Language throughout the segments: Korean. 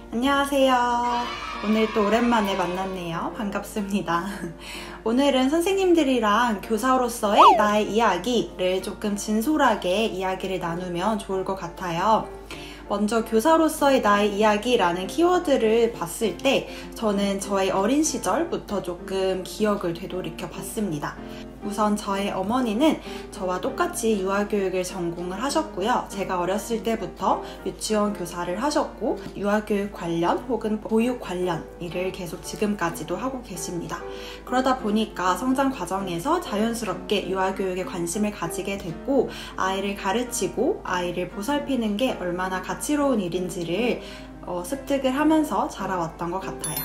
안녕하세요. 오늘 또 오랜만에 만났네요. 반갑습니다. 오늘은 선생님들이랑 교사로서의 나의 이야기를 조금 진솔하게 이야기를 나누면 좋을 것 같아요. 먼저 교사로서의 나의 이야기라는 키워드를 봤을 때 저는 저의 어린 시절부터 조금 기억을 되돌이켜 봤습니다. 우선 저의 어머니는 저와 똑같이 유아교육을 전공을 하셨고요. 제가 어렸을 때부터 유치원 교사를 하셨고 유아교육 관련 혹은 보육 관련 일을 계속 지금까지도 하고 계십니다. 그러다 보니까 성장 과정에서 자연스럽게 유아교육에 관심을 가지게 됐고 아이를 가르치고 아이를 보살피는 게 얼마나 가치로운 일인지를 습득을 하면서 자라왔던 것 같아요.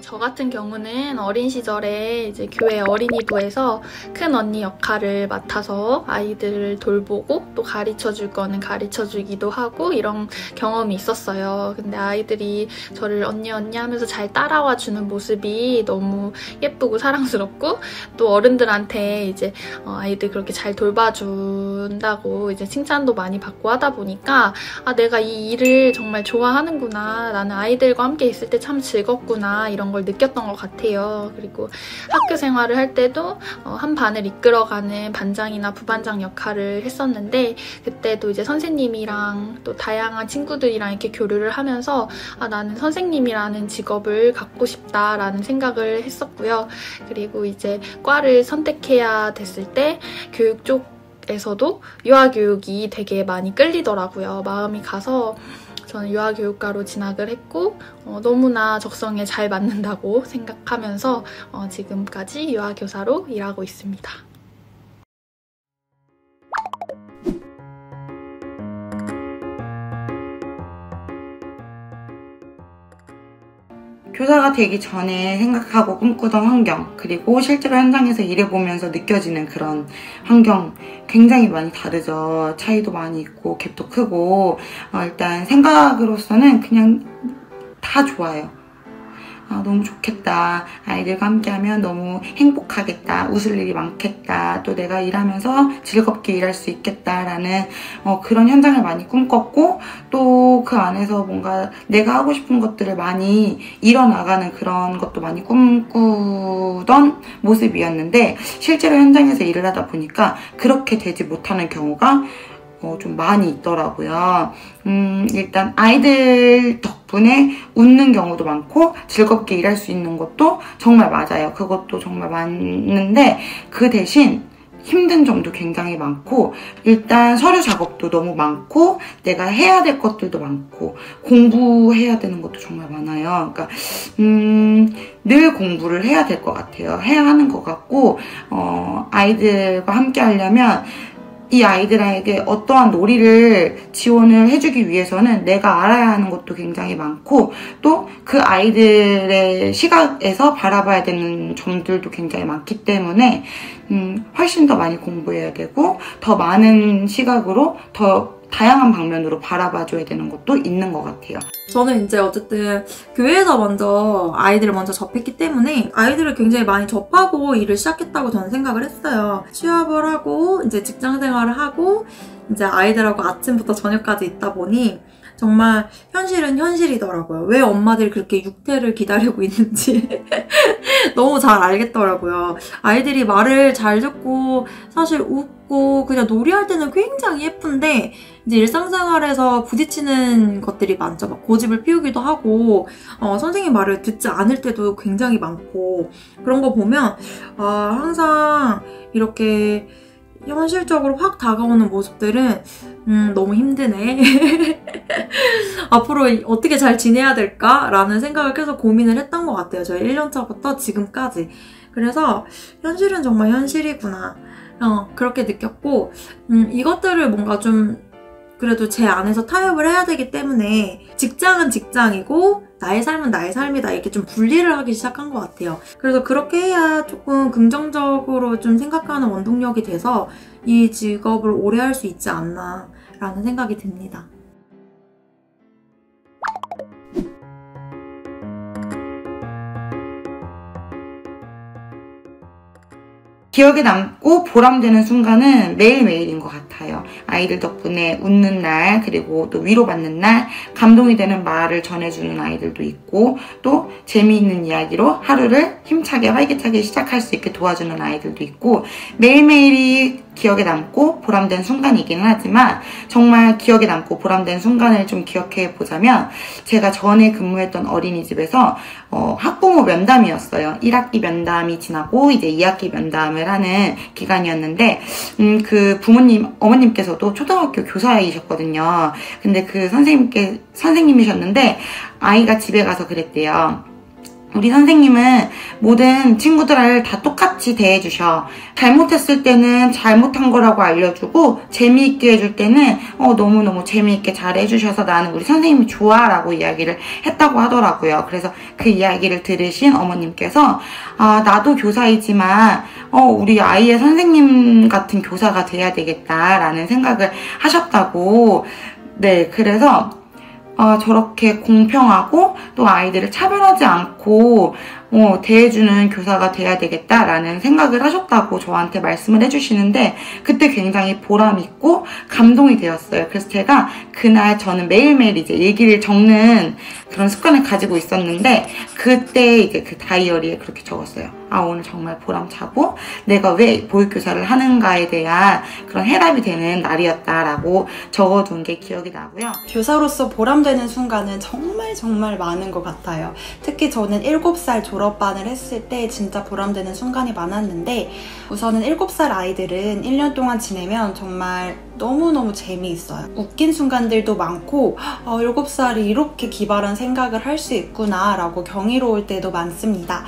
저 같은 경우는 어린 시절에 이제 교회 어린이부에서 큰 언니 역할을 맡아서 아이들을 돌보고 또 가르쳐 줄 거는 가르쳐 주기도 하고 이런 경험이 있었어요. 근데 아이들이 저를 언니 하면서 잘 따라와 주는 모습이 너무 예쁘고 사랑스럽고 또 어른들한테 이제 아이들 그렇게 잘 돌봐준다고 이제 칭찬도 많이 받고 하다 보니까 내가 이 일을 정말 좋아하는구나. 나는 아이들과 함께 있을 때 참 즐겁구나 이런 걸 느꼈던 것 같아요. 그리고 학교 생활을 할 때도 한 반을 이끌어가는 반장이나 부반장 역할을 했었는데 그때도 이제 선생님이랑 또 다양한 친구들이랑 이렇게 교류를 하면서 나는 선생님이라는 직업을 갖고 싶다라는 생각을 했었고요. 그리고 이제 과를 선택해야 됐을 때 교육 쪽에서도 유아교육이 되게 많이 끌리더라고요. 마음이 가서 저는 유아교육과로 진학을 했고 너무나 적성에 잘 맞는다고 생각하면서 지금까지 유아교사로 일하고 있습니다. 교사가 되기 전에 생각하고 꿈꾸던 환경, 그리고 실제로 현장에서 일해보면서 느껴지는 그런 환경 굉장히 많이 다르죠. 차이도 많이 있고 갭도 크고 일단 생각으로서는 그냥 다 좋아요. 너무 좋겠다. 아이들과 함께하면 너무 행복하겠다. 웃을 일이 많겠다. 또 내가 일하면서 즐겁게 일할 수 있겠다라는 그런 현장을 많이 꿈꿨고 또 그 안에서 뭔가 내가 하고 싶은 것들을 많이 이뤄나가는 그런 것도 많이 꿈꾸던 모습이었는데 실제로 현장에서 일을 하다 보니까 그렇게 되지 못하는 경우가 좀 많이 있더라고요. 일단 아이들 덕분에 웃는 경우도 많고 즐겁게 일할 수 있는 것도 정말 맞아요. 그것도 정말 맞는데 그 대신 힘든 점도 굉장히 많고 일단 서류 작업도 너무 많고 내가 해야 될 것들도 많고 공부해야 되는 것도 정말 많아요. 그러니까 늘 공부를 해야 될 것 같아요. 해야 하는 것 같고 아이들과 함께 하려면 이 아이들에게 어떠한 놀이를 지원을 해주기 위해서는 내가 알아야 하는 것도 굉장히 많고 또 그 아이들의 시각에서 바라봐야 되는 점들도 굉장히 많기 때문에 훨씬 더 많이 공부해야 되고 더 많은 시각으로 더 다양한 방면으로 바라봐줘야 되는 것도 있는 것 같아요. 저는 이제 어쨌든 교회에서 먼저 아이들을 먼저 접했기 때문에 아이들을 굉장히 많이 접하고 일을 시작했다고 저는 생각을 했어요. 취업을 하고 이제 직장 생활을 하고 이제 아이들하고 아침부터 저녁까지 있다 보니 정말 현실은 현실이더라고요. 왜 엄마들이 그렇게 육퇴를 기다리고 있는지 너무 잘 알겠더라고요. 아이들이 말을 잘 듣고 사실 웃고 그냥 놀이할 때는 굉장히 예쁜데 이제 일상생활에서 부딪히는 것들이 많죠. 막 고집을 피우기도 하고 선생님 말을 듣지 않을 때도 굉장히 많고 그런 거 보면 항상 이렇게 현실적으로 확 다가오는 모습들은 너무 힘드네. 앞으로 어떻게 잘 지내야 될까라는 생각을 계속 고민을 했던 것 같아요. 저희 1년차부터 지금까지. 그래서 현실은 정말 현실이구나. 그렇게 느꼈고 이것들을 뭔가 좀 그래도 제 안에서 타협을 해야 되기 때문에 직장은 직장이고 나의 삶은 나의 삶이다 이렇게 좀 분리를 하기 시작한 것 같아요. 그래서 그렇게 해야 조금 긍정적으로 좀 생각하는 원동력이 돼서 이 직업을 오래 할 수 있지 않나 라는 생각이 듭니다. 기억에 남고 보람되는 순간은 매일매일인 것 같아요. 아이들 덕분에 웃는 날, 그리고 또 위로받는 날, 감동이 되는 말을 전해주는 아이들도 있고, 또 재미있는 이야기로 하루를 힘차게 활기차게 시작할 수 있게 도와주는 아이들도 있고, 매일매일이 기억에 남고 보람된 순간이기는 하지만 정말 기억에 남고 보람된 순간을 좀 기억해 보자면 제가 전에 근무했던 어린이집에서 학부모 면담이었어요. 1학기 면담이 지나고 이제 2학기 면담을 하는 기간이었는데 그 어머님께서도 초등학교 교사이셨거든요. 근데 그 선생님이셨는데 아이가 집에 가서 그랬대요. 우리 선생님은 모든 친구들을 다 똑같이 대해주셔. 잘못했을 때는 잘못한 거라고 알려주고 재미있게 해줄 때는 너무너무 재미있게 잘 해주셔서 나는 우리 선생님이 좋아 라고 이야기를 했다고 하더라고요. 그래서 그 이야기를 들으신 어머님께서 나도 교사이지만 우리 아이의 선생님 같은 교사가 돼야 되겠다라는 생각을 하셨다고. 네, 그래서 저렇게 공평하고 또 아이들을 차별하지 않고 대해주는 교사가 돼야 되겠다라는 생각을 하셨다고 저한테 말씀을 해주시는데 그때 굉장히 보람있고 감동이 되었어요. 그래서 제가 그날 저는 매일매일 이제 일기를 적는 그런 습관을 가지고 있었는데 그때 이제 그 다이어리에 그렇게 적었어요. 오늘 정말 보람차고 내가 왜 보육교사를 하는가에 대한 그런 해답이 되는 날이었다라고 적어둔 게 기억이 나고요. 교사로서 보람되는 순간은 정말 많은 것 같아요. 특히 저는 7살 졸업반을 했을 때 진짜 보람되는 순간이 많았는데 우선은 7살 아이들은 1년 동안 지내면 정말 너무너무 재미있어요. 웃긴 순간들도 많고 7살이 이렇게 기발한 생각을 할 수 있구나 라고 경이로울 때도 많습니다.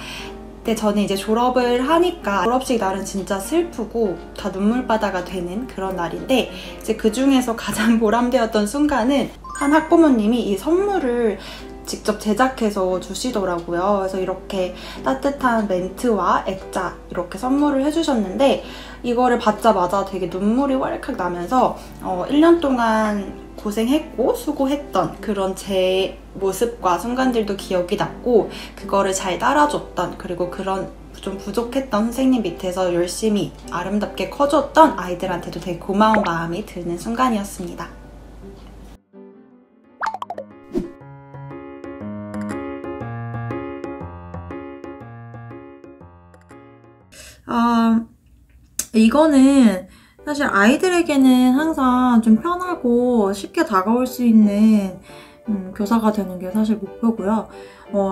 근데 저는 이제 졸업을 하니까 졸업식 날은 진짜 슬프고 다 눈물바다가 되는 그런 날인데 이제 그 중에서 가장 보람되었던 순간은 한 학부모님이 이 선물을 직접 제작해서 주시더라고요. 그래서 이렇게 따뜻한 멘트와 액자 이렇게 선물을 해주셨는데 이거를 받자마자 되게 눈물이 왈칵 나면서 1년 동안 고생했고 수고했던 그런 제 모습과 순간들도 기억이 났고 그거를 잘 따라줬던 그리고 그런 좀 부족했던 선생님 밑에서 열심히 아름답게 커줬던 아이들한테도 되게 고마운 마음이 드는 순간이었습니다. 이거는 사실 아이들에게는 항상 좀 편하고 쉽게 다가올 수 있는 교사가 되는 게 사실 목표고요.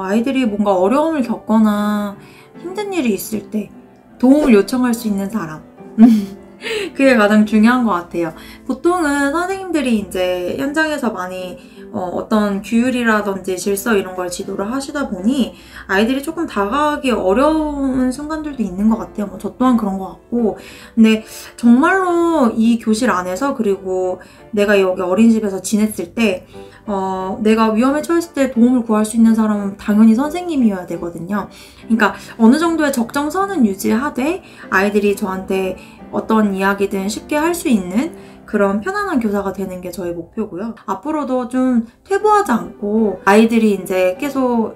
아이들이 뭔가 어려움을 겪거나 힘든 일이 있을 때 도움을 요청할 수 있는 사람. 그게 가장 중요한 것 같아요. 보통은 선생님들이 이제 현장에서 많이 어떤 규율이라든지 질서 이런 걸 지도를 하시다 보니 아이들이 조금 다가가기 어려운 순간들도 있는 것 같아요. 저 또한 그런 것 같고. 근데 정말로 이 교실 안에서 그리고 내가 여기 어린이집에서 지냈을 때 내가 위험에 처했을 때 도움을 구할 수 있는 사람은 당연히 선생님이어야 되거든요. 그러니까 어느 정도의 적정선은 유지하되 아이들이 저한테 어떤 이야기든 쉽게 할 수 있는 그런 편안한 교사가 되는 게 저희 목표고요. 앞으로도 좀 퇴보하지 않고 아이들이 이제 계속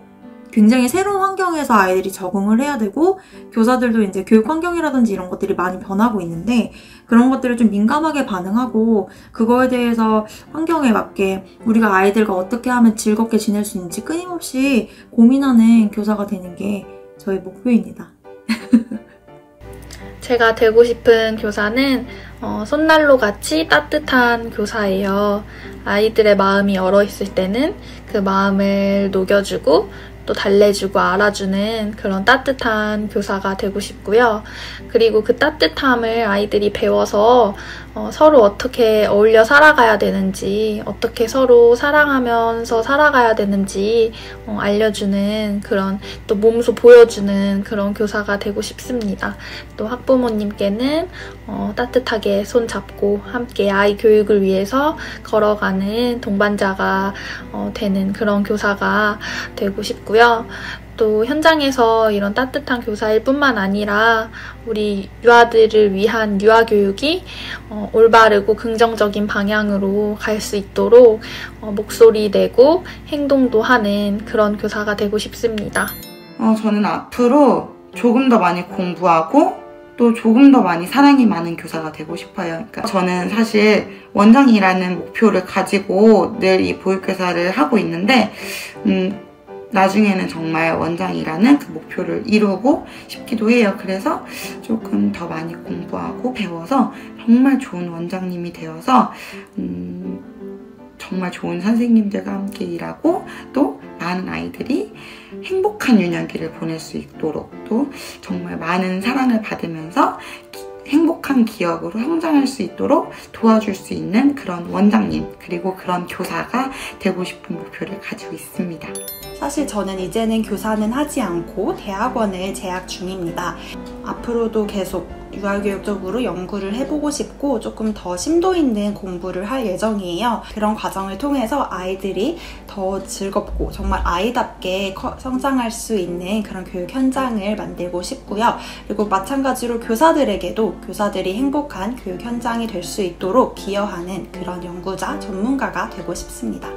굉장히 새로운 환경에서 아이들이 적응을 해야 되고 교사들도 이제 교육 환경이라든지 이런 것들이 많이 변하고 있는데 그런 것들을 좀 민감하게 반응하고 그거에 대해서 환경에 맞게 우리가 아이들과 어떻게 하면 즐겁게 지낼 수 있는지 끊임없이 고민하는 교사가 되는 게 저희 목표입니다. 제가 되고 싶은 교사는 손난로 같이 따뜻한 교사예요. 아이들의 마음이 얼어있을 때는 그 마음을 녹여주고 또 달래주고 알아주는 그런 따뜻한 교사가 되고 싶고요. 그리고 그 따뜻함을 아이들이 배워서 서로 어떻게 어울려 살아가야 되는지, 어떻게 서로 사랑하면서 살아가야 되는지 알려주는 그런, 또 몸소 보여주는 그런 교사가 되고 싶습니다. 또 학부모님께는 따뜻하게 손잡고 함께 아이 교육을 위해서 걸어가는 동반자가 되는 그런 교사가 되고 싶고요. 또 현장에서 이런 따뜻한 교사일 뿐만 아니라 우리 유아들을 위한 유아교육이 올바르고 긍정적인 방향으로 갈 수 있도록 목소리 내고 행동도 하는 그런 교사가 되고 싶습니다. 저는 앞으로 조금 더 많이 공부하고 또 조금 더 많이 사랑이 많은 교사가 되고 싶어요. 그러니까 저는 사실 원장이라는 목표를 가지고 늘 이 보육교사를 하고 있는데 나중에는 정말 원장이라는 그 목표를 이루고 싶기도 해요. 그래서 조금 더 많이 공부하고 배워서 정말 좋은 원장님이 되어서 정말 좋은 선생님들과 함께 일하고 또 많은 아이들이 행복한 유년기를 보낼 수 있도록 또 정말 많은 사랑을 받으면서 행복한 기억으로 성장할 수 있도록 도와줄 수 있는 그런 원장님 그리고 그런 교사가 되고 싶은 목표를 가지고 있습니다. 사실 저는 이제는 교사는 하지 않고 대학원을 재학 중입니다. 앞으로도 계속 유아교육적으로 연구를 해보고 싶고 조금 더 심도 있는 공부를 할 예정이에요. 그런 과정을 통해서 아이들이 더 즐겁고 정말 아이답게 성장할 수 있는 그런 교육 현장을 만들고 싶고요. 그리고 마찬가지로 교사들에게도 교사들이 행복한 교육 현장이 될 수 있도록 기여하는 그런 연구자, 전문가가 되고 싶습니다.